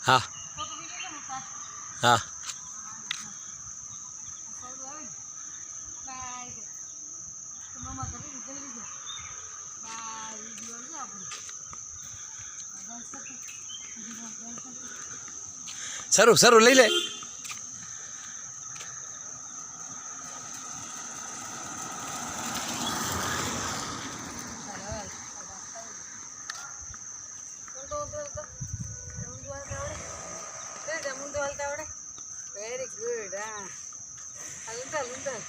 હા હા શરૂ શરૂ લઈ લે વેરી ગુડ હા હાલુંતા ઊંધા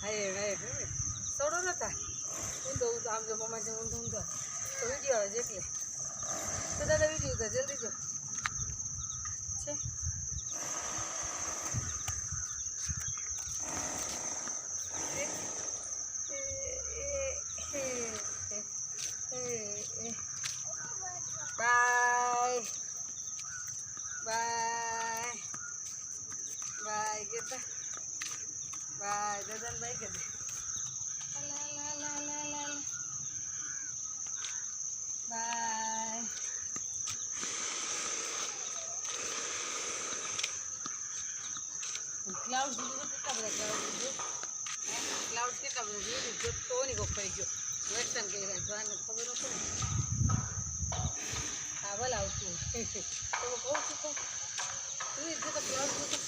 હાય સોડો નતા ઊંધો ઊંધો આમ જો મમ્મા જેમ ઊંધો ઊંધો તો વિડીયો આવે છે એટલે તો દાદા વિડીયો ઉતાર જલ્દી જો છે બાય બાય બાય કેતા બાય દાદાને બાય કે દે બાય ક્લાઉડ દીધું કેટલા બધા ક્લાઉડ કેટલા બધા જોયું જો તો નહીં ગોપાઈ ગયો વેક્શન કહી રહ્યા જોવાને ખબર નતો ને હા ભલે આવતું તો કહું છું તો તું જો તો ક્લાઉડ જોતો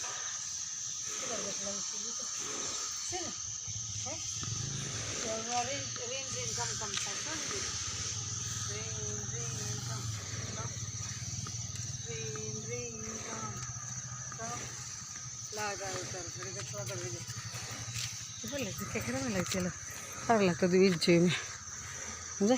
કેટલા બધા ક્લાઉડ છે ને હે રેન રેન કમ કમ થાય શું રેન રેન કમ રેન રેન કમ લાગા ઉતાર થોડી કે છોકર વિજે ભલે કે ખરા લાગે ચલો સારું લાગતું બીજ જોઈને સમજે